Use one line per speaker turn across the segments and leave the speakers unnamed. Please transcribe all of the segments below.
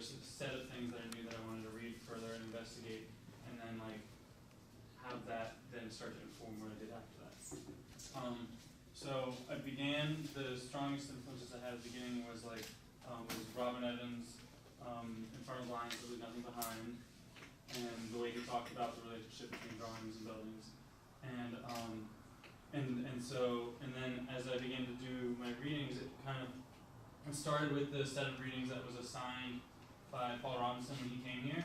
was a set of things that I knew that I wanted to read further and investigate, and then like have that then start to inform what I did after that. So I began, the strongest influences I had at the beginning was like was Robin Evans, In Front of the Lines, Leave Nothing Behind, and the way he talked about the relationship between drawings and buildings, and then as I began to do my readings, it started with the set of readings that was assigned by Paul Robinson when he came here.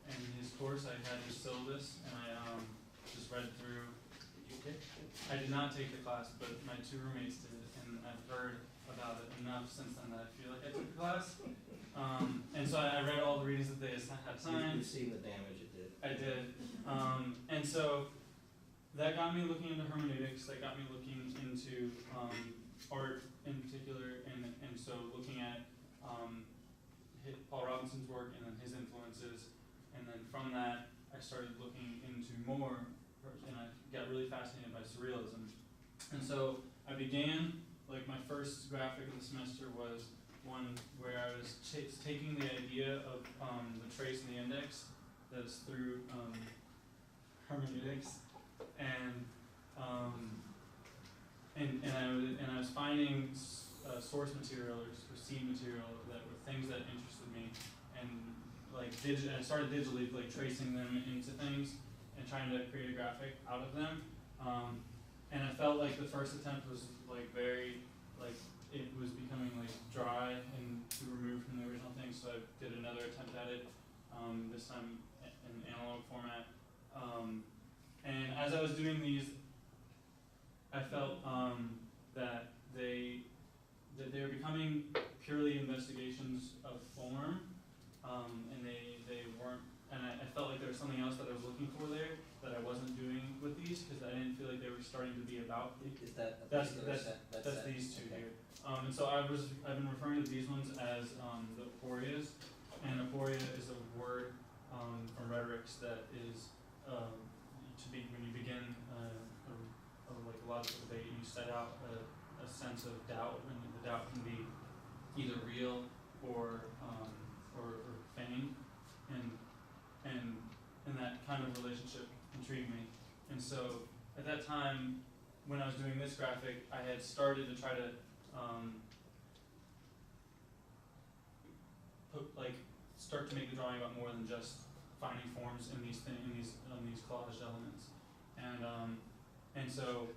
And his course, I had his syllabus, and I just read through.
Did you take it?
I did not take the class, but my two roommates did, and I've heard about it enough since then that I feel like I took the class. And so I read all the readings that they had signed.
You've seen the damage it did.
I did. And so that got me looking into hermeneutics, that got me looking into art in particular, and so looking at Paul Robinson's work and then his influences, and then from that I started looking into more, and I got really fascinated by surrealism. And so I began, like my first graphic of the semester was one where I was taking the idea of the trace and the index that's through hermeneutics, and I was finding source material or seed material that were things that interested me, and like I started digitally like tracing them into things and trying to create a graphic out of them. And I felt like the first attempt was like very like it was becoming like dry and too removed from the original thing, so I did another attempt at it, this time in analog format. And as I was doing these, I felt that they were becoming purely investigations of form, and they weren't. And I felt like there was something else that I was looking for there that I wasn't doing with these, because I didn't feel like they were starting to be about.
Is that
That's
set?
these two
Okay.
here. And so I've been referring to these ones as the aporias, and aporia is a word from rhetorics that is when you begin like a logical debate, you set out a sense of doubt, and the doubt can be either real or feigned, and that kind of relationship intrigued me. And so at that time, when I was doing this graphic, I had started to try to start to make the drawing about more than just finding forms in these collaged elements, and so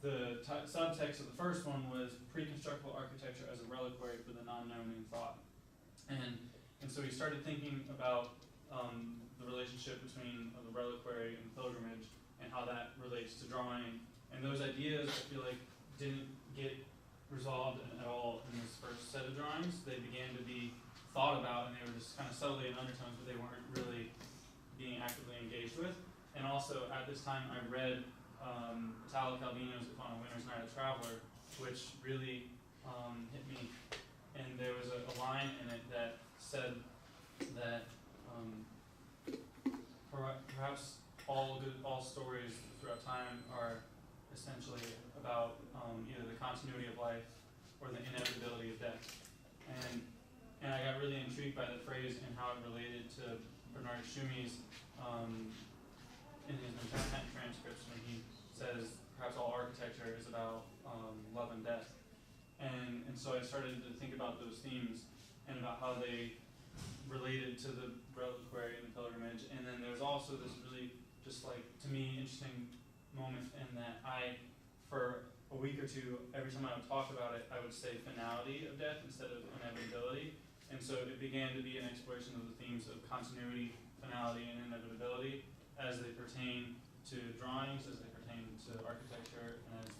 the subtext of the first one was pre-constructible architecture as a reliquary for the non-known in thought, and so we started thinking about the relationship between the reliquary and the pilgrimage and how that relates to drawing, and those ideas I feel like didn't get resolved at all in this first set of drawings. They began to be thought about, and they were just kind of subtly in undertones, but they weren't really being actively engaged with. And also at this time I read Italo Calvino's If on a Winter's Night a Traveler, which really hit me, and there was a line in it that said that perhaps all stories throughout time are essentially about either the continuity of life or the inevitability of death. And I got really intrigued by the phrase and how it related to Bernard Shumi's in his Manhattan transcripts, when he says perhaps all architecture is about love and death. And so I started to think about those themes and about how they related to the reliquary and the pilgrimage. And then there was also this really just like, to me, interesting moment in that for a week or two, every time I would talk about it, I would say finality of death instead of inevitability. And so it began to be an exploration of the themes of continuity, finality, and inevitability as they pertain to drawings, as they pertain to architecture, and as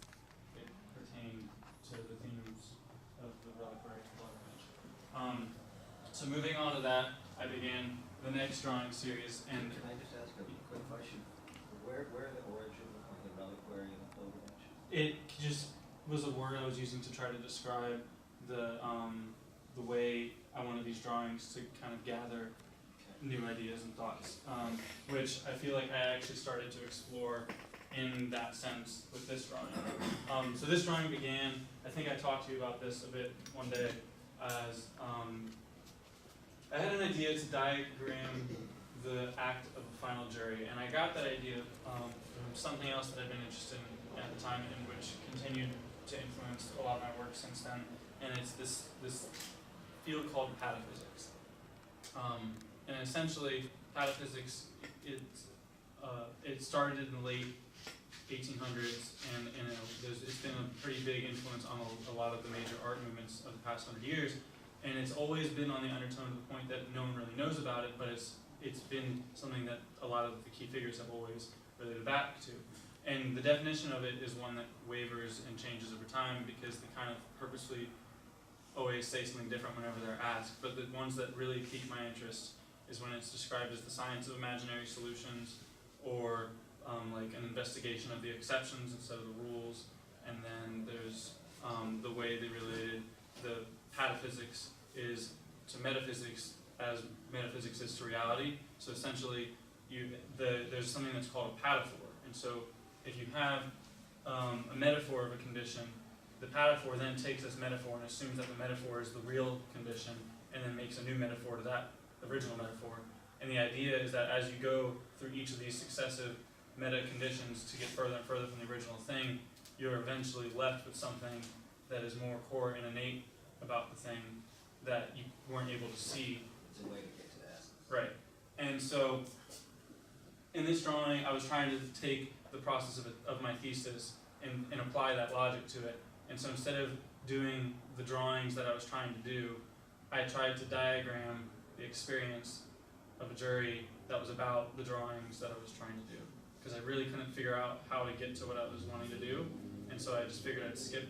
it pertained to the themes of the reliquary pilgrimage. So moving on to that, I began the next drawing series. And
can I just ask a quick question? Where are the origin of the reliquary and the pilgrimage?
It just was a word I was using to try to describe the way I wanted these drawings to kind of gather new ideas and thoughts, which I feel like I actually started to explore in that sense with this drawing. So this drawing began, I think I talked to you about this a bit one day, as I had an idea to diagram the act of a final jury, and I got that idea from something else that I'd been interested in at the time, and which continued to influence a lot of my work since then. And it's this field called pataphysics. And essentially, pataphysics it started in the late 1800s, and it's been a pretty big influence on a lot of the major art movements of the past 100 years. And it's always been on the undertone to the point that no one really knows about it, but it's been something that a lot of the key figures have always related back to. And the definition of it is one that wavers and changes over time because they kind of purposely always say something different whenever they're asked. But the ones that really pique my interest is when it's described as the science of imaginary solutions, or like an investigation of the exceptions instead of the rules. And then there's the way they related the pataphysics is to metaphysics as metaphysics is to reality. So essentially, there's something that's called a pataphor. And so if you have a metaphor of a condition, the pataphor then takes this metaphor and assumes that the metaphor is the real condition, and then makes a new metaphor to that original metaphor. And the idea is that as you go through each of these successive meta conditions to get further and further from the original thing, you're eventually left with something that is more core and innate about the thing that you weren't able to see.
It's a way to get to that.
Right. And so in this drawing, I was trying to take the process of my thesis and apply that logic to it. And so instead of doing the drawings that I was trying to do, I tried to diagram the experience of a jury that was about the drawings that I was trying to do. Because I really couldn't figure out how to get to what I was wanting to do. And so I just figured I'd skip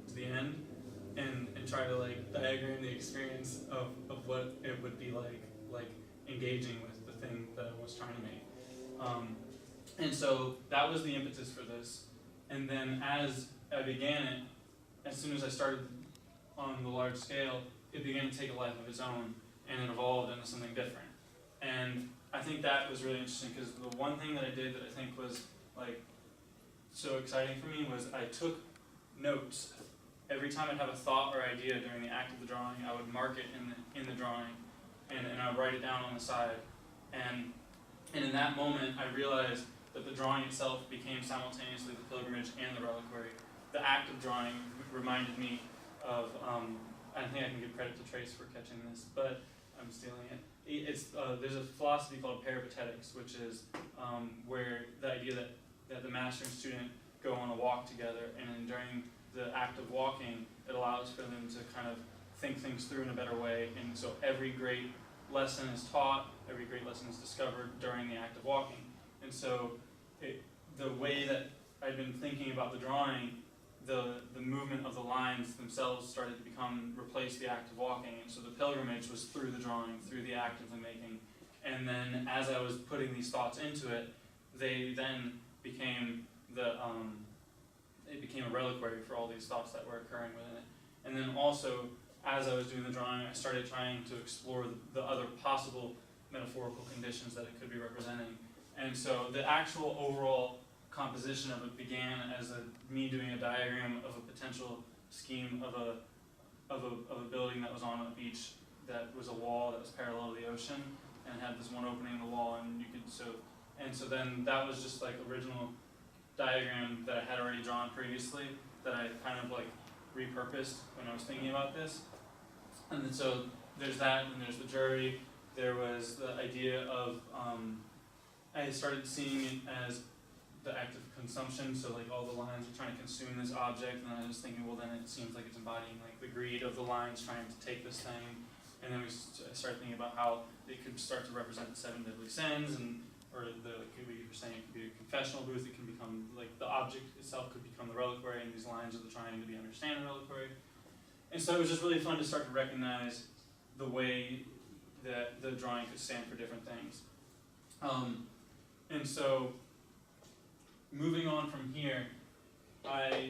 to the end and try to like diagram the experience of what it would be like engaging with the thing that I was trying to make. And so that was the impetus for this. And then as I began it, as soon as I started on the large scale, it began to take a life of its own, and it evolved into something different. And I think that was really interesting, because the one thing that I did that I think was like so exciting for me was I took notes. Every time I'd have a thought or idea during the act of the drawing, I would mark it in the drawing, and I would write it down on the side. And in that moment, I realized that the drawing itself became simultaneously the pilgrimage and the reliquary. The act of drawing reminded me of, I think I can give credit to Trace for catching this, but I'm stealing it. There's a philosophy called peripatetics, which is where the idea that the master and student go on a walk together, and then during the act of walking, it allows for them to kind of think things through in a better way. And so every great lesson is taught, every great lesson is discovered during the act of walking. And so the way that I'd been thinking about the drawing, the movement of the lines themselves started to replace the act of walking. And so the pilgrimage was through the drawing, through the act of the making. And then as I was putting these thoughts into it, they then became it became a reliquary for all these thoughts that were occurring within it. And then also, as I was doing the drawing, I started trying to explore the other possible metaphorical conditions that it could be representing. And so the actual overall composition of it began as me doing a diagram of a potential scheme of a building that was on a beach that was a wall that was parallel to the ocean and had this one opening in the wall, and so then that was just like original diagram that I had already drawn previously that I kind of like repurposed when I was thinking about this. And then so there's that, and there's the jury. There was the idea of I started seeing it as the act of consumption, so like all the lines are trying to consume this object, and then I was thinking, well, then it seems like it's embodying like the greed of the lines trying to take this thing. And then I started thinking about how it could start to represent the 7 deadly sins, or could be, you're saying it could be a confessional booth. It can become like the object itself could become the reliquary, and these lines are trying to be understand the reliquary. And so it was just really fun to start to recognize the way that the drawing could stand for different things. And so moving on from here, I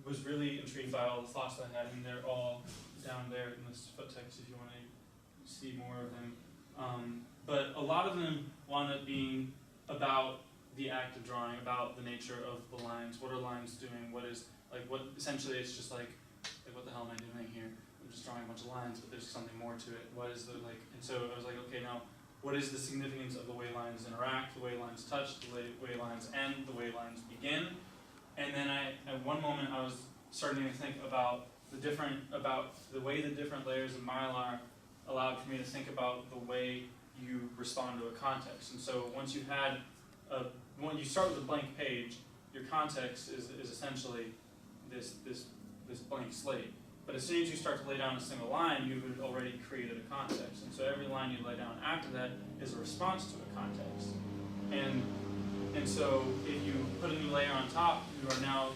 was really intrigued by all the thoughts that I had, and they're all down there in this foot text if you want to see more of them. But a lot of them wound up being about the act of drawing, about the nature of the lines. What are lines doing? What essentially it's just like what the hell am I doing here? I'm just drawing a bunch of lines, but there's something more to it. What is the, like, and so I was like, okay, now, what is the significance of the way lines interact, the way lines touch, the way lines end, the way lines begin? And then at one moment, I was starting to think about the way the different layers of Mylar allowed for me to think about the way you respond to a context. And so once you had when you start with a blank page, your context is essentially this blank slate. But as soon as you start to lay down a single line, you've already created a context. And so every line you lay down after that is a response to a context. And so if you put a new layer on top, you are now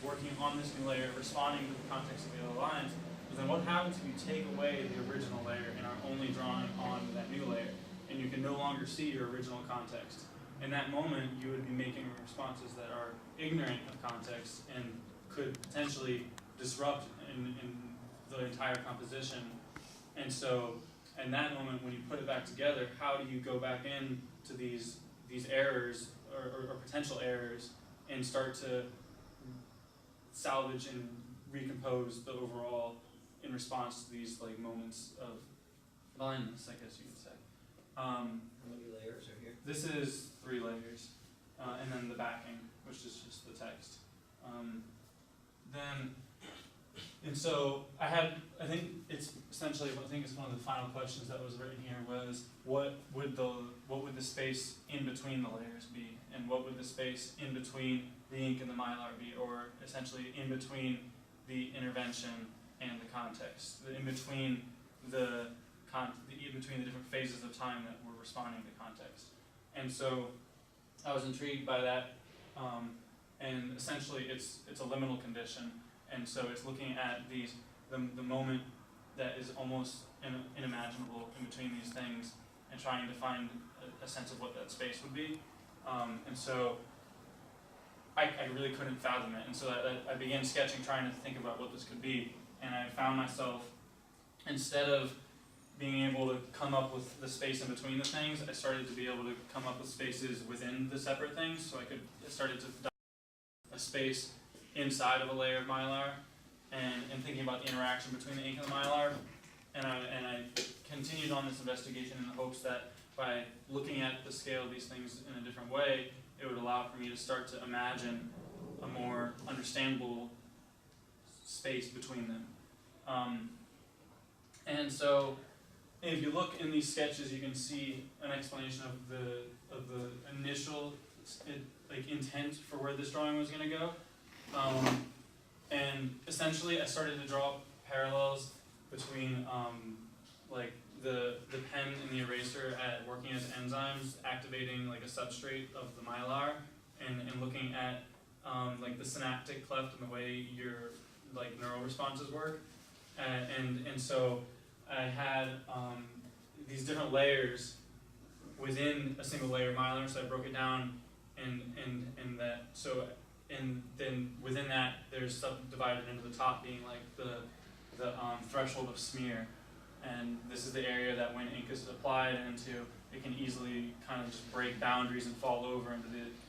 working on this new layer, responding to the context of the other lines. But then what happens if you take away the original layer and are only drawing on that new layer? And you can no longer see your original context. In that moment, you would be making responses that are ignorant of context and could potentially disrupt in the entire composition. And so, in that moment, when you put it back together, how do you go back in to these errors or potential errors and start to salvage and recompose the overall in response to these like moments of blindness, I guess you could say.
How many layers are here?
This is 3 layers, and then the backing, which is just the text. And so I think it's essentially, I think it's one of the final questions that was written here was, what would the space in between the layers be? And what would the space in between the ink and the Mylar be? Or essentially in between the intervention and the context, in between the different phases of time that we're responding to context. And so I was intrigued by that, and essentially it's a liminal condition, and so it's looking at the moment that is almost unimaginable in between these things and trying to find a sense of what that space would be. And so I really couldn't fathom it, and so I began sketching, trying to think about what this could be, and I found myself, instead of being able to come up with the space in between the things, I started to be able to come up with spaces within the separate things, so I started to a space inside of a layer of Mylar, and thinking about the interaction between the ink and the Mylar, and I continued on this investigation in the hopes that by looking at the scale of these things in a different way, it would allow for me to start to imagine a more understandable space between them. And so, if you look in these sketches, you can see an explanation of the initial intent for where this drawing was going to go. And essentially, I started to draw parallels between like the pen and the eraser at working as enzymes, activating like a substrate of the Mylar, and looking at like the synaptic cleft and the way your like neural responses work. And so I had these different layers within a single layer of Mylar, so I broke it down, and that so. And then within that, there's subdivided into the top being like the threshold of smear, and this is the area that when ink is applied into, it can easily kind of just break boundaries and fall over into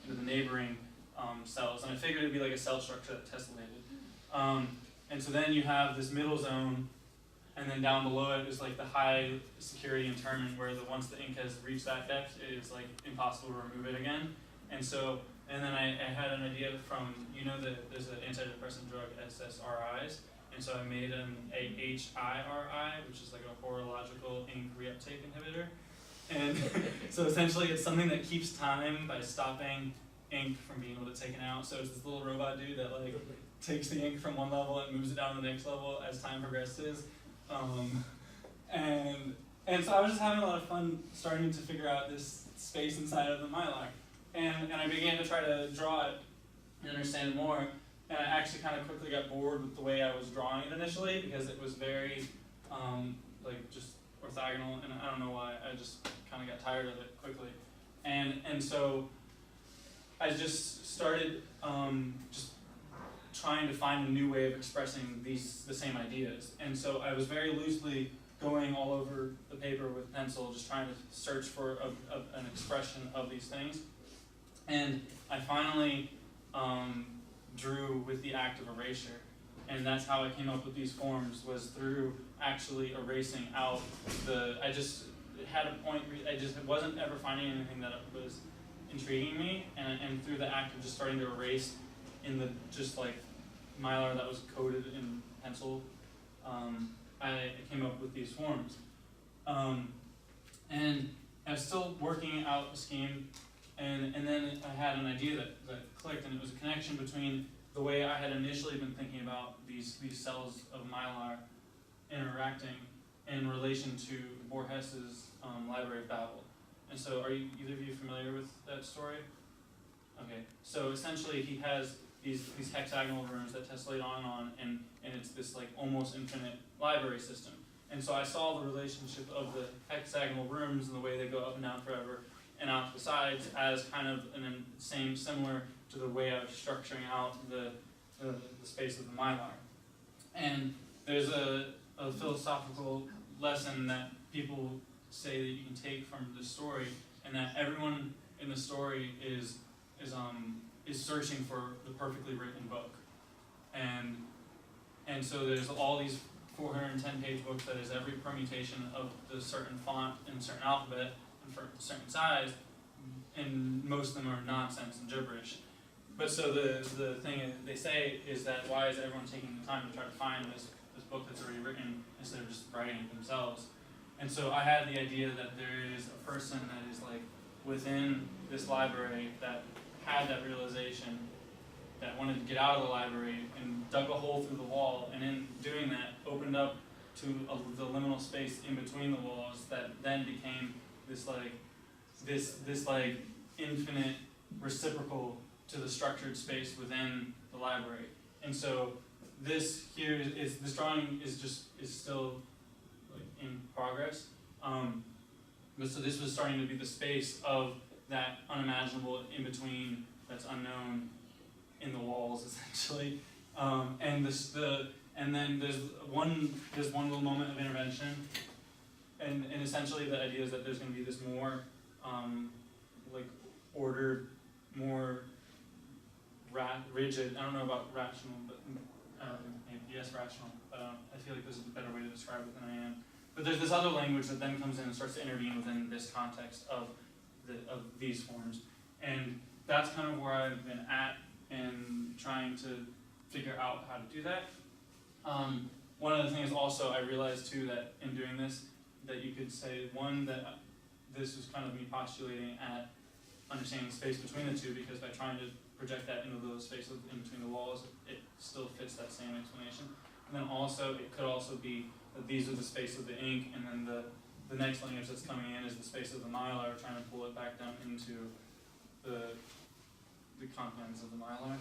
the neighboring cells. And I figured it'd be like a cell structure that tessellated. And so then you have this middle zone, and then down below it is like the high security interment, where once the ink has reached that depth, it is like impossible to remove it again. And then I had an idea from, there's an antidepressant drug, SSRIs, and so I made an HIRI, which is like a horological ink reuptake inhibitor. And so essentially it's something that keeps time by stopping ink from being able to take it out. So it's this little robot dude that like takes the ink from one level and moves it down to the next level as time progresses. And so I was just having a lot of fun starting to figure out this space inside of the Mylar. And I began to try to draw it and understand it more. And I actually kind of quickly got bored with the way I was drawing it initially, because it was very just orthogonal, and I don't know why. I just kind of got tired of it quickly. And so I just started just trying to find a new way of expressing the same ideas. And so I was very loosely going all over the paper with pencil, just trying to search for an expression of these things. And I finally drew with the act of erasure. and that's how I came up with these forms, was through actually erasing out I just had a point, I just wasn't ever finding anything that was intriguing me, and through the act of just starting to erase in the just like Mylar that was coded in pencil, I came up with these forms. And I was still working out a scheme, and then I had an idea that clicked, and it was a connection between the way I had initially been thinking about these cells of Mylar interacting in relation to Borges's Library of Babel. And so are either of you familiar with that story? Okay, so essentially he has these hexagonal rooms that tessellate on, and it's this like almost infinite library system. And so I saw the relationship of the hexagonal rooms and the way they go up and down forever and out to the sides as kind of similar to the way I was structuring out the space of the Mylar. And there's a philosophical lesson that people say that you can take from the story, and that everyone in the story is searching for the perfectly written book. And so there's all these 410-page books that is every permutation of the certain font and certain alphabet and for a certain size, and most of them are nonsense and gibberish. But so the thing they say is that why is everyone taking the time to try to find this book that's already written instead of just writing it themselves? And so I had the idea that there is a person that is like within this library that had that realization, that wanted to get out of the library and dug a hole through the wall, and in doing that opened up to the liminal space in between the walls that then became this infinite reciprocal to the structured space within the library. And so this drawing is still like in progress. But so this was starting to be the space of that unimaginable in between that's unknown in the walls, essentially. And then there's one little moment of intervention, and essentially the idea is that there's going to be this more like ordered, more rigid. I don't know about rational, but maybe yes, rational. But I feel like this is a better way to describe it than I am. But there's this other language that then comes in and starts to intervene within this context of these forms, and that's kind of where I've been at in trying to figure out how to do that. One of the things also I realized too that in doing this, that you could say one that this was kind of me postulating at understanding the space between the two, because by trying to project that into those spaces in between the walls, it still fits that same explanation. And then also it could also be that these are the space of the ink, and then the next language that's coming in is the space of the Mylar, trying to pull it back down into the contents of the Mylar.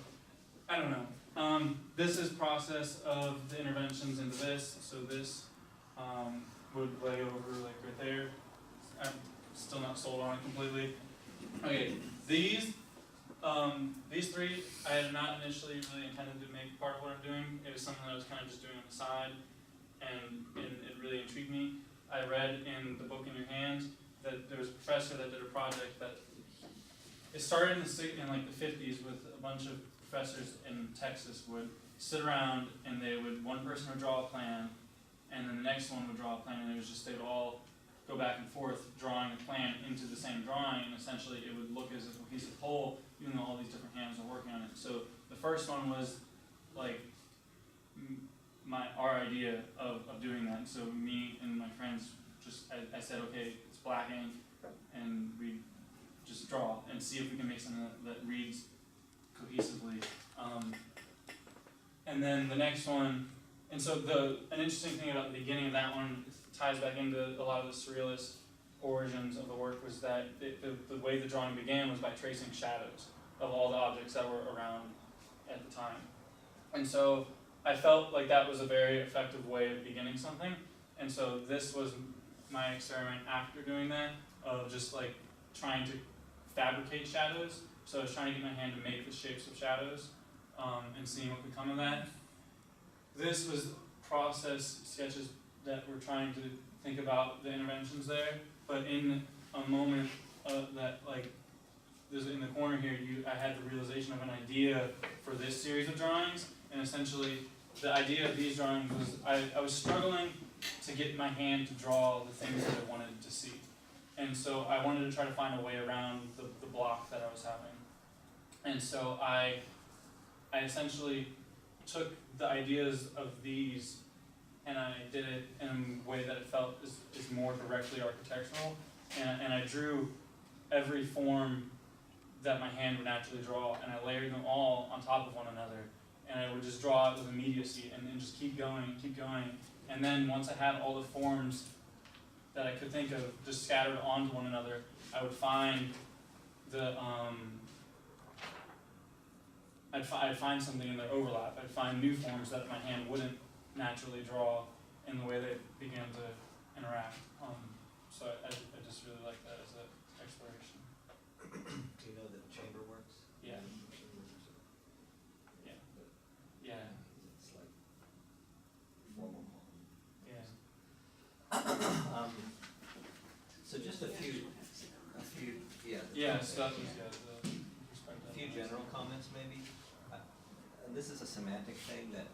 I don't know. This is process of the interventions into this. So this would lay over like right there. I'm still not sold on it completely. Okay, these three I had not initially really intended to make part of what I'm doing. It was something that I was kind of just doing on the side, and it really intrigued me. I read in the book in your hand that there was a professor that did a project that it started in like the 50s with a bunch of professors in Texas would sit around and one person would draw a plan, and then the next one would draw a plan, and they would all go back and forth drawing a plan into the same drawing, and essentially it would look as a cohesive whole, even though all these different hands are working on it. So the first one was like our idea of doing that. So me and my friends I said, okay, it's black ink, and we just draw and see if we can make something that reads cohesively. And then the next one, and so an interesting thing about the beginning of that one ties back into a lot of the surrealist origins of the work, was that the way the drawing began was by tracing shadows of all the objects that were around at the time. And so I felt like that was a very effective way of beginning something. And so this was my experiment after doing that, of just like trying to fabricate shadows. So I was trying to get my hand to make the shapes of shadows, and seeing what could come of that. This was process sketches that were trying to think about the interventions there, but in a moment that like, there's in the corner here, I had the realization of an idea for this series of drawings, and essentially the idea of these drawings was I was struggling to get my hand to draw the things that I wanted to see. And so I wanted to try to find a way around the block that I was having. And so I essentially took the ideas of these and I did it in a way that it felt is more directly architectural. And I drew every form that my hand would naturally draw, and I layered them all on top of one another. And I would just draw it with immediacy and just keep going. And then once I had all the forms that I could think of just scattered onto one another, I would find the I'd find something in their overlap. I'd find new forms that my hand wouldn't naturally draw in the way they began to interact. So I just really like that as an exploration.
Do you know that chamber works?
Yeah. Yeah. Yeah.
It's like formal.
Yeah.
So just a few,
Yeah, so that was the perspective.
a few general comments maybe. And this is a semantic thing that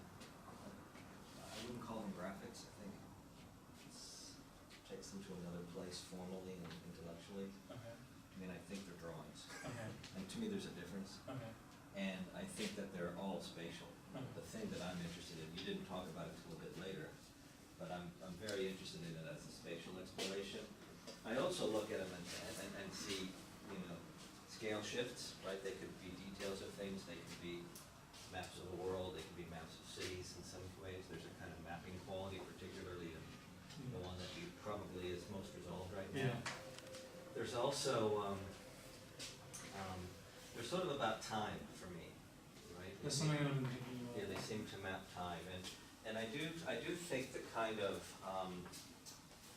I wouldn't call them graphics. I think it takes them to another place formally and intellectually.
Okay.
I mean, I think they're drawings.
Okay.
And to me, there's a difference.
Okay.
And I think that they're all spatial.
Okay.
The thing that I'm interested in, you didn't talk about it until a bit later, but I'm very interested in it as a spatial exploration. I also look at them and see, scale shifts, right? They could be details of things, they could be maps of the world, they could be maps of cities in some ways. There's a kind of mapping quality, particularly in the one that you probably is most resolved right now.
Yeah.
There's also, they're sort of about time for me, right?
That's something I've been thinking about.
Yeah, they seem to map time, and I do think the kind of,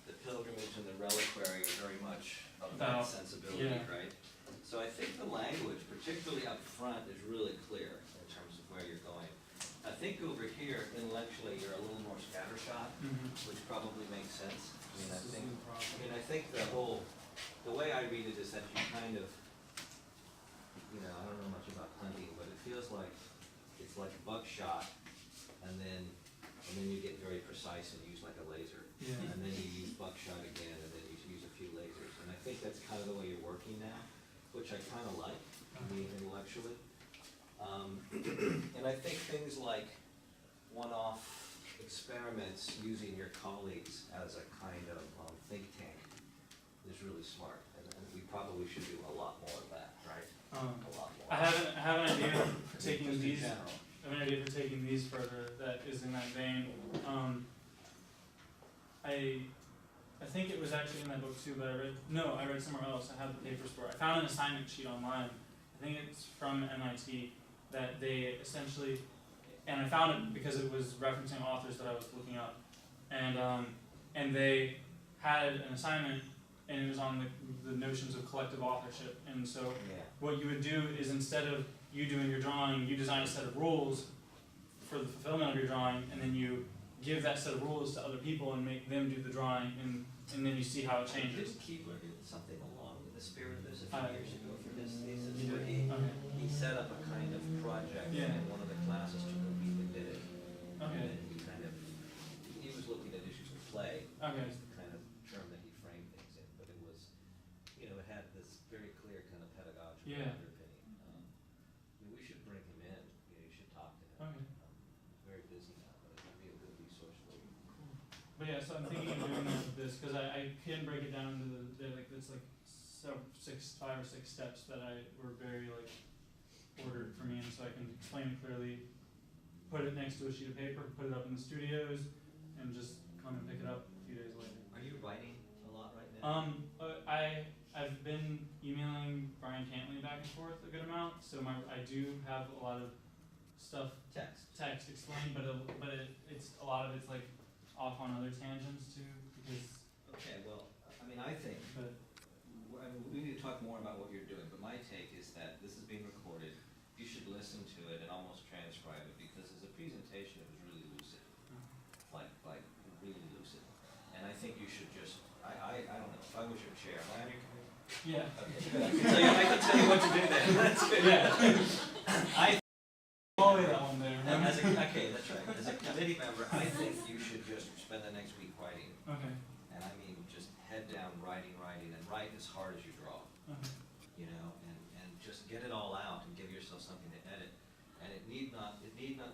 the pilgrimage and the reliquary are very much of that sensibility,
yeah.
right? So I think the language, particularly up front, is really clear in terms of where you're going. I think over here, intellectually, you're a little more scattershot, which probably makes sense. I think the way I read it is that you kind of, I don't know much about hunting, but it feels like it's like buckshot, and then you get very precise and use like a laser.
Yeah.
And then you use buckshot again, and then you use a few lasers. And I think that's kind of the way you're working now, which I kind of like, intellectually. And I think things like one-off experiments using your colleagues as a kind of think tank is really smart. And we probably should do a lot more of that, right? A lot more.
I have an idea for taking
Just in
these.
general.
I have an idea for taking these further that is in that vein. I think it was actually in that book too, but I read somewhere else. I have the papers for it. I found an assignment sheet online. I think it's from MIT that they essentially, and I found it because it was referencing authors that I was looking up, and they had an assignment, and it was on the notions of collective authorship. And so what you would do is, instead of you doing your drawing, you design a set of rules for the fulfillment of your drawing, and then you give that set of rules to other people and make them do the drawing, and then you see how it changes.
Did Keebler do something along with the spirit of this a few years ago for his thesis, where
Okay.
he set up a kind of project
Yeah.
in one of the classes to go meet and did it.
Okay.
And he was looking at issues of play.
Okay.
Is the kind of term that he framed things in, but it was, it had this very clear kind of pedagogical
Yeah.
underpinning. We should bring him in, you should talk to him.
Okay.
He's very busy now, but it would be a good resource for you.
But yeah, so I'm thinking of doing that with this, because I can break it down into it's like 5 or 6 steps that were very ordered for me, and so I can explain it clearly, put it next to a sheet of paper, put it up in the studios, and just come and pick it up a few days later.
Are you writing a lot right now?
I've been emailing Brian Cantley back and forth a good amount, so I do have a lot of stuff text explained, but it's a lot of it's off on other tangents too, because.
Okay, well, I think, we need to talk more about what you're doing, but my take is that this is being recorded. You should listen to it and almost transcribe it, because as a presentation, it was really lucid, like really lucid. And I think you should just, I don't know, if I was your chair,
Yeah.
Okay, I can tell you what to do then. That's good.
Yeah. Follow that one there.
Okay, that's right. As a write as hard as you draw. You know, and just get it all out and give yourself something to edit. And it need not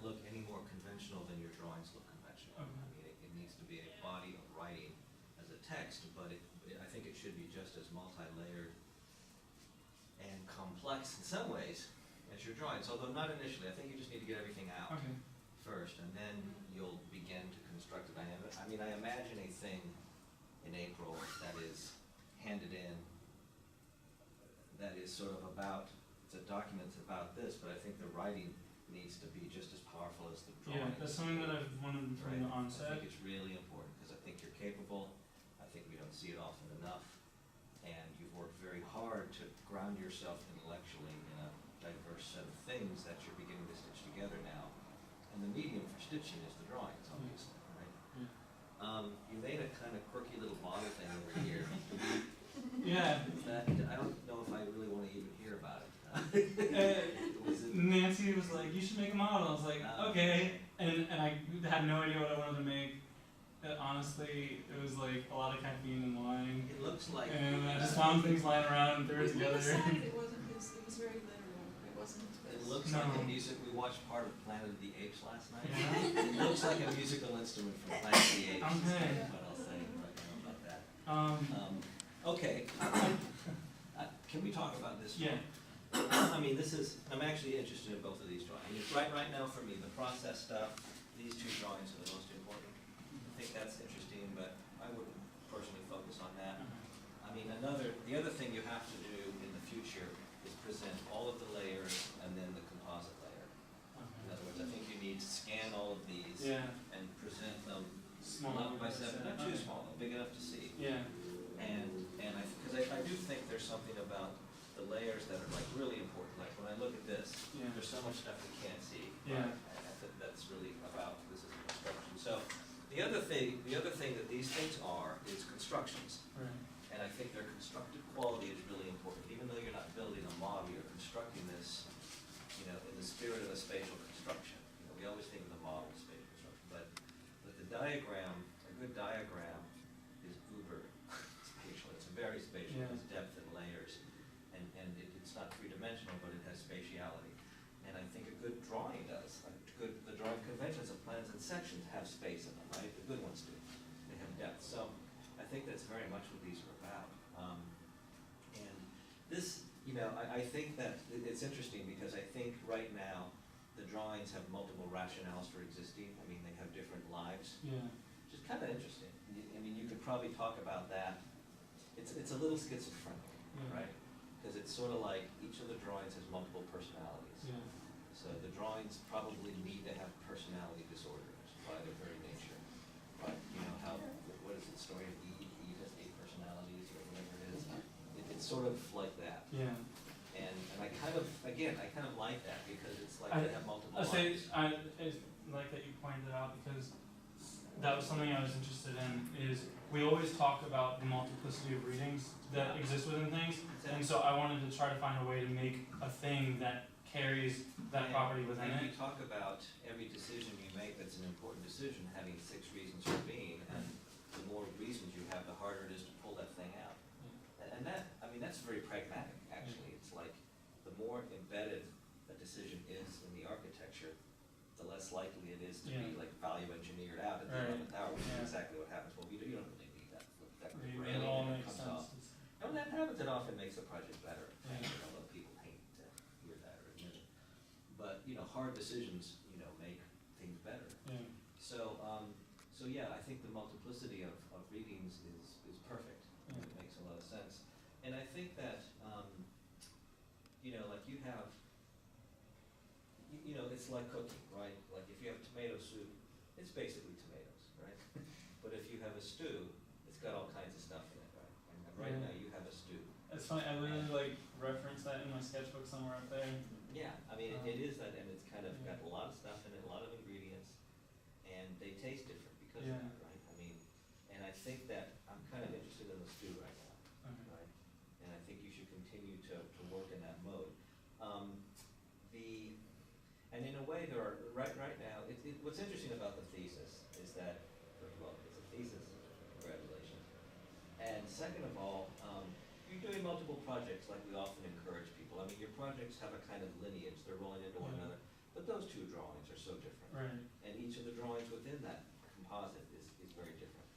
look any more conventional than your drawings look conventional. I mean, it needs to be a body of writing as a text, but I think it should be just as multi-layered and complex in some ways as your drawings, although not initially. I think you just need to get everything out first, and then you'll begin to construct it. I mean, I imagine a thing in April that is handed in that is sort of about, it's a document about this, but I think the writing needs to be just as powerful as the drawing.
Yeah, that's something that I've wanted from the
I
onset.
think it's really important, because I think you're capable, I think we don't see it often enough, and you've worked very hard to ground yourself intellectually in a diverse set of things that you're beginning to stitch together now. And the medium for stitching is the drawings, obviously, right? You made a kind of quirky little bottle thing over here.
Yeah.
I don't know if I really want to even hear about it.
Nancy was like, you should make a model. I was like, okay. And I had no idea what I wanted to make. Honestly, it was like a lot of caffeine and wine.
It looks like.
And I just found things lying around and threw it together.
We decided it wasn't his, it was very literal. It wasn't his.
It looks like a music. We watched part of Planet of the Apes last night.
Yeah.
It looks like a musical instrument from Planet of the Apes.
Okay.
That's what I'll say right now about that. Okay. Can we talk about this?
Yeah.
I mean, I'm actually interested in both of these drawings. I mean, right now for me, the process stuff, these two drawings are the most important. I think that's interesting, but I wouldn't personally focus on that. I mean, the other thing you have to do in the future is present all of the layers and then the composite layer. In other words, I think you need to scan all of these and present them
Small
11 by 7, not too small, big enough to see.
Yeah.
Because I do think there's something about the layers that are like really important. Like when I look at this, there's so much stuff we can't see.
Yeah.
That's really about this is construction. So the other thing that these things are is constructions.
Right.
And I think their constructed quality is really important. Even though you're not building a model, you're constructing this, you know, in the spirit of a spatial construction. You know, we always think of the model as spatial construction, but the diagram, a good diagram is uber spatial. It's very spatial. It has depth and layers, and it's not three-dimensional, but it has spatiality. And I think a good drawing does. The drawing conventions of plans and sections have space in them, right? The good ones do. They have depth. So I think that's very much what these are about. And this, you know, I think that it's interesting because I think right now the drawings have multiple rationales for existing. I mean, they have different lives.
Yeah.
Which is kind of interesting. I mean, you could probably talk about that. It's a little schizophrenic, right? Because it's sort of like each of the drawings has multiple personalities.
Yeah.
So the drawings probably need to have personality disorders by their very nature. But you know how, what is the story of Eve? Eve has 8 personalities or whatever it is. It's sort of like that.
Yeah.
And I kind of like that because it's like they have multiple lives.
I like that you pointed out because that was something I was interested in is we always talk about the multiplicity of readings that exist within things. And so I wanted to try to find a way to make a thing that carries that property within it.
We talk about every decision you make that's an important decision having 6 reasons for being, and the more reasons you have, the harder it is to pull that thing out. And that, I mean, that's very pragmatic, actually. It's like the more embedded a decision is in the architecture, the less likely it is to be like value engineered out at the 11th hour, which is exactly what happens. Well, you don't really need that.
It all makes sense.
And when that happens, it often makes the project better.
Yeah.
Although people hate to hear that or admit it. But, you know, hard decisions, you know, make things better.
Yeah.
So yeah, I think the multiplicity of readings is perfect.
Yeah.
It makes a lot of sense. And I think that, you know, like you have, you know, it's like cooking, right? Like if you have tomato soup, it's basically tomatoes, right? But if you have a stew, it's got all kinds of stuff in it, right? And right now you have a stew.
It's funny, I literally like reference that in my sketchbook somewhere up there.
Yeah, I mean, it is that, and it's kind of got a lot of stuff in it, a lot of ingredients, and they taste different because of that, right? I mean, and I think that I'm kind of interested in the stew right now, right? And I think you should continue to work in that mode. And in a way, there are, right now, what's interesting about the thesis is that, first of all, it's a thesis, congratulations. And second of all, projects, like we often encourage people, I mean, your projects have a kind of lineage, they're rolling into one another, but those two drawings are so different.
Right.
And each of the drawings within that composite is very different.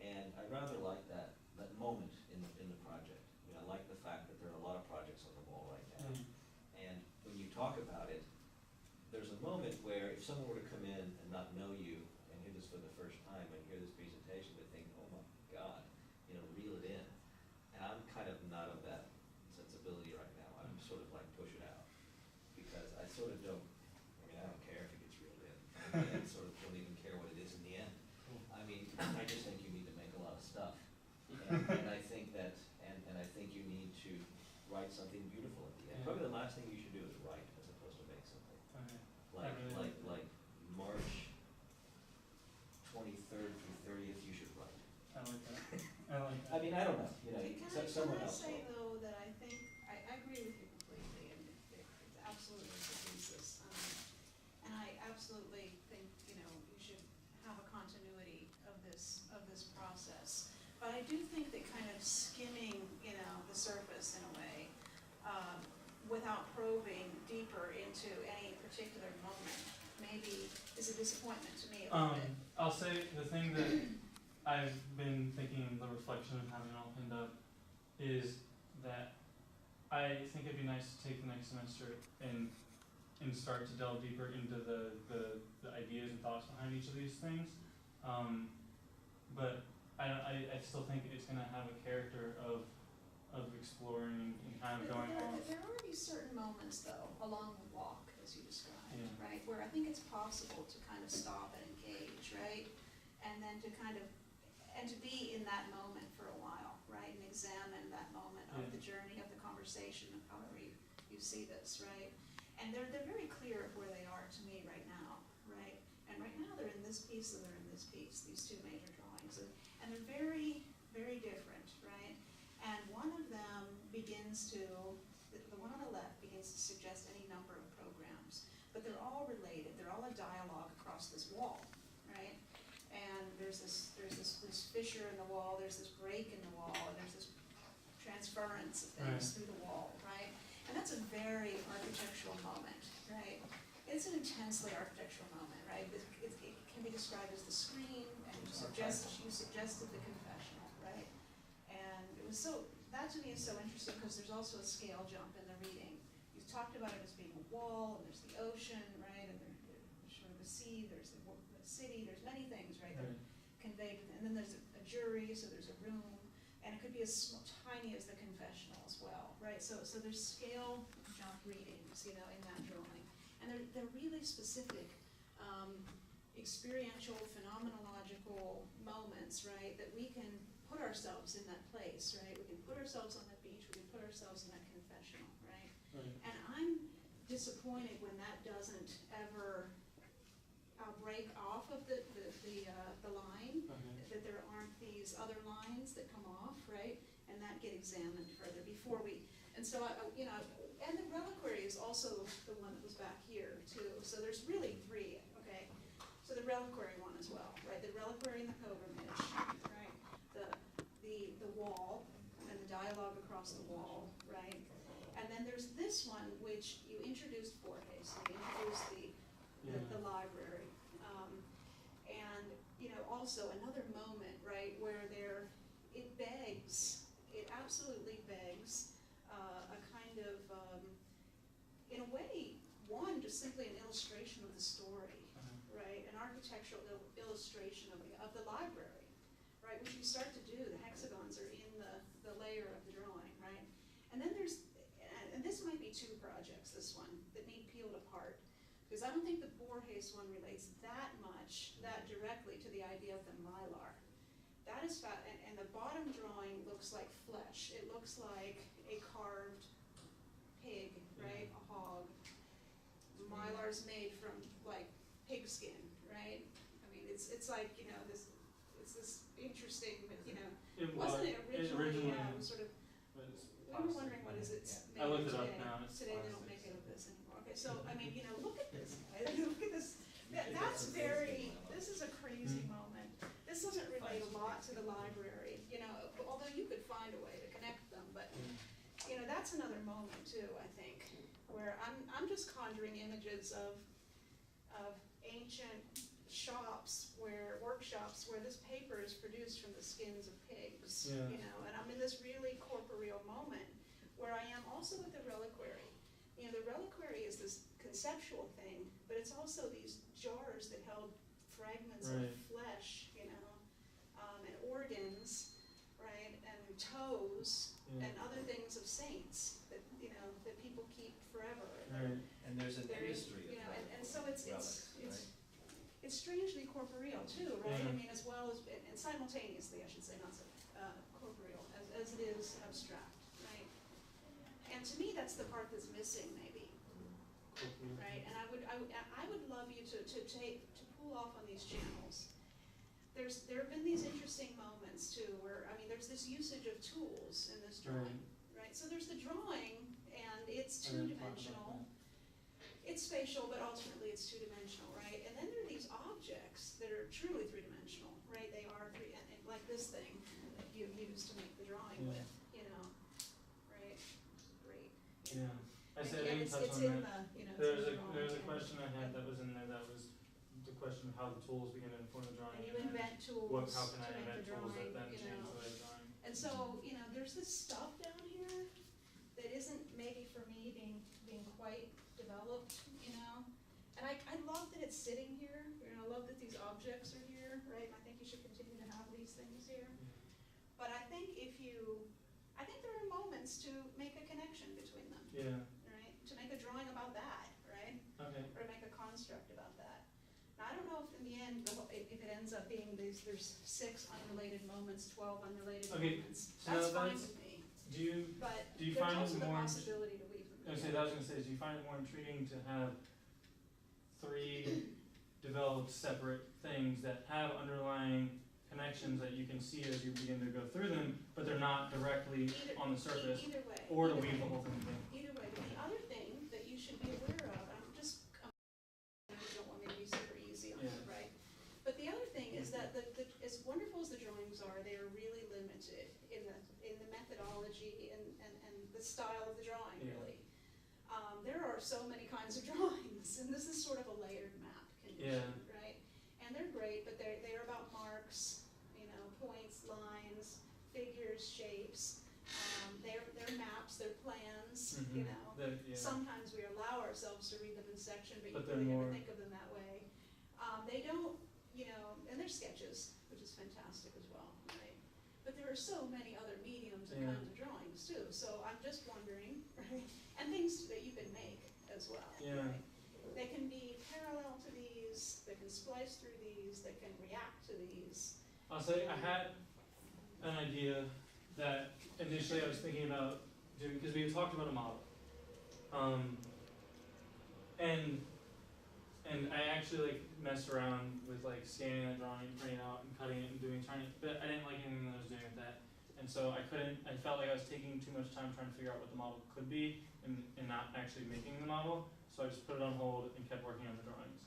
And I rather like that moment in the project. I mean, I like the fact that there are a lot of projects on the wall right now. And when you talk about it, there's a moment where if someone were to come in and not know you and hear this for the first time and hear this presentation, they think, oh my God, reel it in. And I'm kind of not of that sensibility right now. I'm sort of like push it out. Because I sort of don't, I don't care if it gets reeled in. I sort of don't even care what it is in the end. I mean, I just think you need to make a lot of stuff. And I think that, and I think you need to write something beautiful at the end. Probably the last thing you should do is write as opposed to make something.
Okay.
Like March 23rd through 30th, you should write.
I like that. I like that.
I mean, I don't know, someone
Can I
else
say
will.
though that I think, I agree with you completely, and it's absolutely the thesis. And I absolutely think, you should have a continuity of this process. But I do think that kind of skimming, the surface in a way, without probing deeper into any particular moment, maybe is a disappointment to me a little bit.
I'll say the thing that I've been thinking, the reflection of having it all pinned up, is that I think it'd be nice to take the next semester and start to delve deeper into the ideas and thoughts behind each of these things. But I still think it's gonna have a character of exploring and kind of going on.
There are these certain moments though, along the walk, as you described, right, where I think it's possible to kind of stop and engage, right? And then to kind of, and to be in that moment for a while, right, and examine that moment of the journey of the conversation of however you see this, right? And they're very clear of where they are to me right now, right? And right now they're in this piece and they're in this piece, these two major drawings, and they're very, very different, right? And one of them begins to, the one on the left begins to suggest any number of programs, but they're all related, they're all a dialogue across this wall, right? And there's this fissure in the wall, there's this break in the wall, and there's this transference of things through the wall, right? And that's a very architectural moment, right? It's an intensely architectural moment, right? It can be described as the screen, and you suggested the confessional, right? And it was that to me is so interesting because there's also a scale jump in the reading. You talked about it as being a wall, and there's the ocean, right? And there's sort of the sea, there's the city, there's many things, right? That are conveyed, and then there's a jury, so there's a room, and it could be as tiny as the confessional as well, right? So there's scale jump readings, in that drawing, and they're really specific, experiential, phenomenological moments, right? That we can put ourselves in that place, right? We can put ourselves on that beach, we can put ourselves in that confessional, right? And I'm disappointed when that doesn't ever break off of the line, that there aren't these other lines that come off, right? And that get examined further before we, and so, and the reliquary is also the one that was back here too. So there's really three, okay? So the reliquary one as well, right? The reliquary and the pilgrimage, right? The wall and the dialogue across the wall, right? And then there's this one which you introduced Borges, so you introduced the library. And also another moment, right, where it absolutely begs a kind of, in a way, just simply an illustration of the story, right? An architectural illustration of the library, right? Which you start to do, the hexagons are in the layer of the drawing, right? And then and this might be two projects, this one, that need peeled apart. Because I don't think the Borges one relates that directly to the idea of the mylar. That is and the bottom drawing looks like flesh. It looks like a carved pig, right? A hog. Mylar's made from like pig skin, right? I mean, it's like this interesting, wasn't it originally? Yeah, it was sort of. We were wondering what is it made
I looked
of
it up
today.
now.
Today they don't make it of this anymore. Okay, so I mean, look at this. Right? Look at this. This is a crazy moment. This doesn't relate a lot to the library, although you could find a way to connect them, but that that's another moment too, I think, where I'm just conjuring images of ancient workshops where this paper is produced from the skins of pigs,
Yeah.
you know, and I'm in this really corporeal moment where I am also with the reliquary. You know, the reliquary is this conceptual thing, but it's also these jars that held fragments of
Right.
flesh, you know, and organs, right, and toes,
Yeah.
and other things of saints that, you know, that people keep forever.
Right.
And there's an
There is,
industry
you
of
know, and so it's
relics, right?
it's strangely corporeal too, right?
Yeah.
I mean, as well as, and simultaneously, I should say, not so, corporeal, as it is abstract, right? And to me, that's the part that's missing, maybe, right? And I would love you to pull off on these channels. There have been these interesting moments too, where, I mean, there's this usage of tools in this drawing, right? So there's the drawing, and it's two-dimensional. It's spatial, but ultimately it's two-dimensional, right? And then there are these objects that are truly three-dimensional, right? They are and like this thing that you used to make the drawing
Yeah.
with, you know, right? Great.
Yeah. I said I
And
didn't touch
it's
on
in
that.
the, you know,
There's
it's in
a
the drawing.
there's a question I had that was in there that was the question of how the tools begin to inform the drawing.
And you
then
invent tools
how can
to
I
make
invent
the
tools
drawing,
that then
you
change
know.
the way drawing?
And so, you know, there's this stuff down here that isn't maybe for me being quite developed, you know. And I love that it's sitting here, you know, I love that these objects are here, right? And I think you should continue to have these things here. But I think I think there are moments to make a connection between them,
Yeah.
right? To make a drawing about that, right?
Okay.
Or to make a construct about that. Now, I don't know if in the end, if it ends up being there's 6 unrelated moments, 12 unrelated
Okay,
moments.
so
That's
now
fine
that's-
with me.
Do you
But
do you
there's
find
also
it
the
more
possibility to weave them
I was
together.
gonna say, do you find it more intriguing to have 3 developed separate things that have underlying connections that you can see as you begin to go through them, but they're not directly on the surface,
Either way.
or to
either
weave the
way.
whole thing together?
Either way, but the other thing that you should be aware of, I don't want me to be super easy on it,
Yeah.
right? But the other thing is that as wonderful as the drawings are, they are really limited in the methodology and the style of the drawing,
Yeah.
really. There are so many kinds of drawings, and this is sort of a layered map condition, right? And they're great, but they're about marks, you know, points, lines, figures, shapes. They're maps, they're plans, you know.
Yeah.
Sometimes we allow ourselves to read them in section, but
But
you
they're
really never
more-
think of them that way. They don't, you know, and they're sketches, which is fantastic as well, right? But there are so many other mediums and
Yeah.
kinds of drawings too, so I'm just wondering, right? And things that you can make as well,
Yeah.
right? They can be parallel to these, they can splice through these, they can react to these.
I'll say I had an idea that initially I was thinking about doing, because we had talked about a model. And I actually like messed around with like scanning that drawing, printing it out and cutting it and trying to, but I didn't like anything that I was doing with that. And so I felt like I was taking too much time trying to figure out what the model could be and not actually making the model. So I just put it on hold and kept working on the drawings.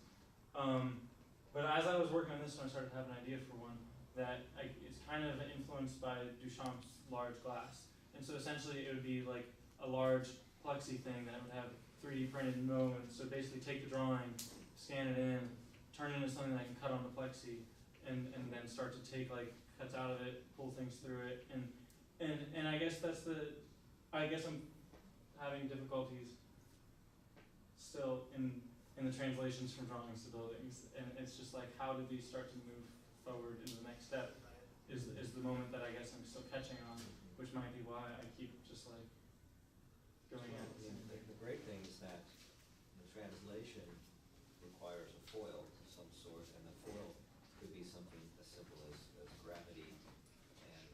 But as I was working on this one, I started to have an idea for one that is kind of influenced by Duchamp's large glass. And so essentially it would be like a large plexi thing that would have 3D printed moments. So basically take the drawing, scan it in, turn it into something that I can cut on the plexi, and then start to take like cuts out of it, pull things through it, and I guess I'm having difficulties still in the translations from drawings to buildings, and it's just like how do these start to move forward into the next step is the moment that I guess I'm still catching on, which might be why I keep just like going at it.
The great thing is that the translation requires a foil of some sort, and the foil could be something as simple as gravity and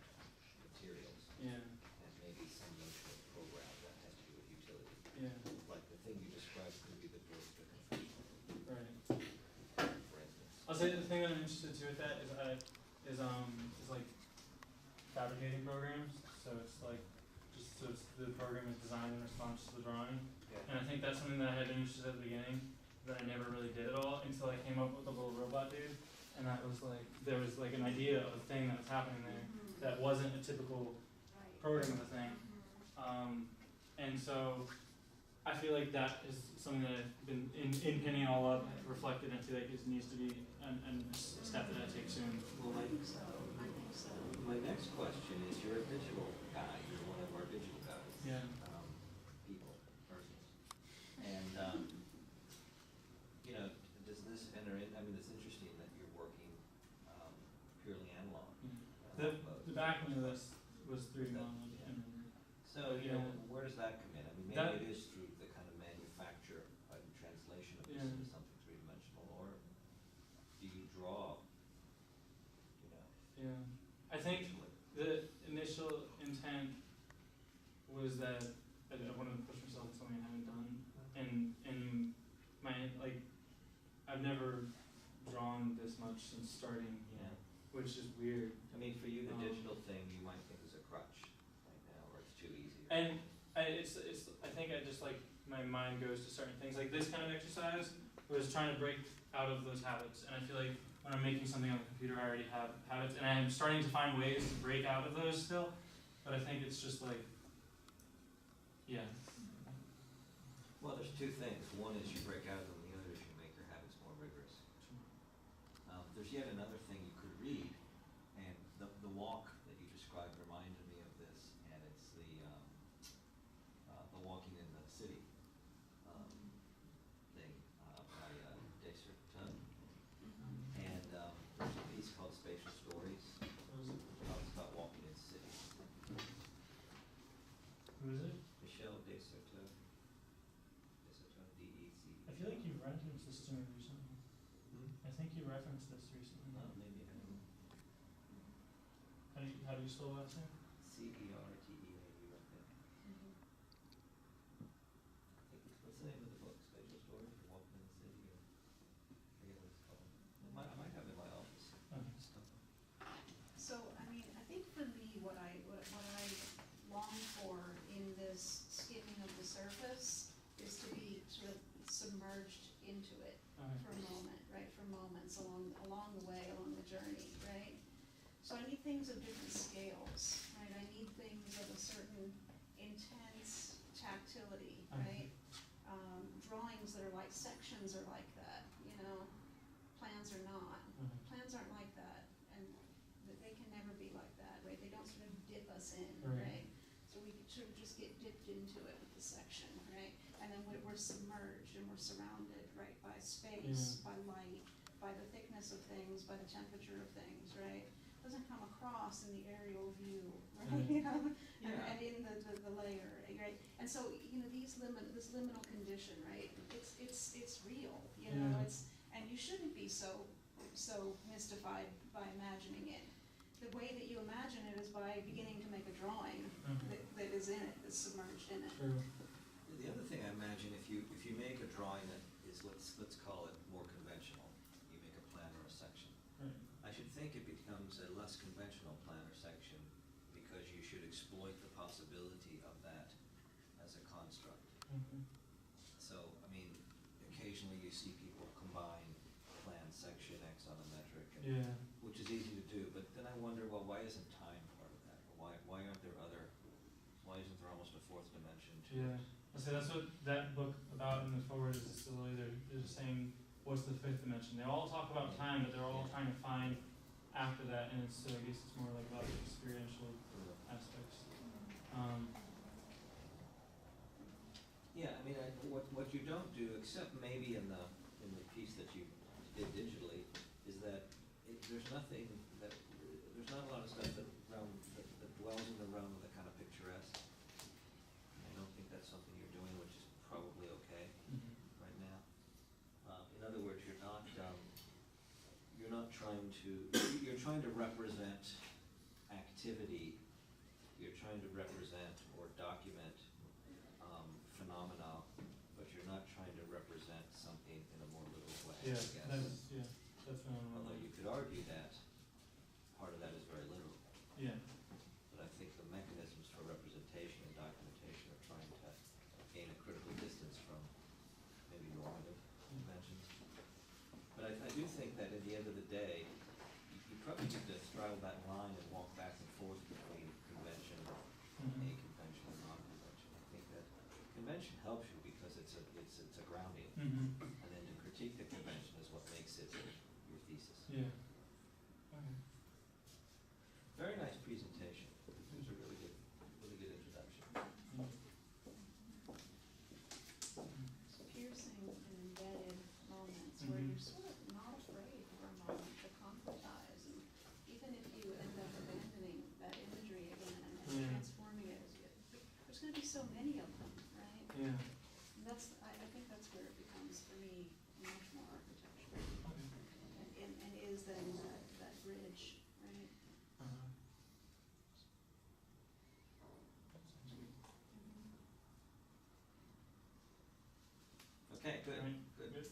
materials,
Yeah,
and maybe some notion of program that has to do with utility.
yeah,
Like the thing you described could be the confessional,
right.
for instance.
I'll say the thing that I'm interested to with that is like fabricating programs. So it's like the program is designed in response to the drawing.
Yeah.
And I think that's something that I had been interested at the beginning that I never really did at all until I came up with the little robot dude. And that was like there was like an idea of a thing that was happening there that wasn't a typical
Right.
program of a thing. And so I feel like that is something that I've been in pinning it all up, reflected into, like it needs to be a step that I take soon.
Well,
I think so.
my next question is, you're a digital guy, you're one of our digital guys.
Yeah.
People, persons. And, you know, does this enter in, I mean, it's interesting that you're working, purely analog.
The backing of this was 3D modeling.
So, you know, where does that come in? I mean,
That-
maybe it is through the kind of manufacture and translation of this
Yeah.
into something three-dimensional, or do you draw, you know?
Yeah. I think
visually?
the initial intent was that I wanted to push myself in something I haven't done. And my, like, I've never drawn this much since starting, you know, which is weird.
I mean, for you, the digital thing, you might think is a crutch right now, or it's too easy.
And I think I just like, my mind goes to certain things. Like this kind of exercise was trying to break out of those habits. And I feel like when I'm making something on the computer, I already have habits. And I'm starting to find ways to break out of those still. But I think it's just like, yeah.
Well, there's two things. One is you break out of them, the other is you make your habits more rigorous. There's yet another thing you could read, and the walk that you described reminded me of this, and it's the walking in the city thing by Desert Tun. And there's a piece called Spatial Stories. It's about walking in cities.
Who is it?
Michel Desert Tun. D-E-C.
I feel like you've referenced this to me recently. I think you referenced this recently.
Maybe I don't know.
How do you spell that name?
Certeau, I think what's the name of the book? Spatial Stories, or Walking in the City, or I forget what it's called. I might have it in my office.
So, I mean, I think for me, what I long for in this skimming of the surface is to be sort of submerged into it for a moment, right? For moments along the way, along the journey, right? So I need things of different scales, right? I need things of a certain intense tactility, right? Drawings that are like sections are like that, you know? Plans are not. Plans aren't like that, and they can never be like that, right? They don't sort of dip us in, right? So we sort of just get dipped into it with the section, right? And then we're submerged and we're surrounded, right, by space, by light, by the thickness of things, by the temperature of things, right? Doesn't come across in the aerial view, right? You know, and in the layer, right? And so, you know, this liminal condition, right? It's real, you know. And you shouldn't be so mystified by imagining it. The way that you imagine it is by beginning to make a drawing that is in it, that's submerged in it.
The other thing I imagine, if you make a drawing that is, let's call it more conventional, you make a plan or a section. I should think it becomes a less conventional plan or section because you should exploit the possibility of that as a construct. So, I mean, occasionally you see people combine plan, section, axonometric, which is easy to do, but then I wonder, well, why isn't time part of that? Why aren't there why isn't there almost a fourth dimension to it?
I say that's what that book about in the forward is still they're just saying, what's the fifth dimension? They all talk about time, but they're all trying to find after that, and so I guess it's more like about the experiential aspects.
Yeah, I mean, what you don't do, except maybe in the piece that you did digitally, is that there's not a lot of stuff that dwells in the realm of the kind of picturesque. I don't think that's something you're doing, which is probably okay right now. In other words, you're trying to represent activity. You're trying to represent or document phenomena, but you're not trying to represent something in a more literal way. I guess.
That's
Although you could argue that part of that is very literal.
Yeah.
But I think the mechanisms for representation and documentation are trying to gain a critical distance from maybe normative conventions. But I do think that at the end of the day, you probably need to straddle that line and walk back and forth between convention, a convention, and non-convention. I think that convention helps you because it's a grounding.
Mm-hmm.
And then to critique the convention is what makes it your thesis.
Yeah. Okay.
Very nice presentation. It was a really good introduction.
Piercing and embedded moments where you're sort of not afraid for a moment to concretize, and even if you end up abandoning that imagery again and transforming it, there's going to be so many of them, right?
Yeah.
And that's, I think that's where it becomes, for me, much more architecture.
Okay.
And is then that bridge, right?
Uh-huh.
Okay, good,
Right.
good.
Good.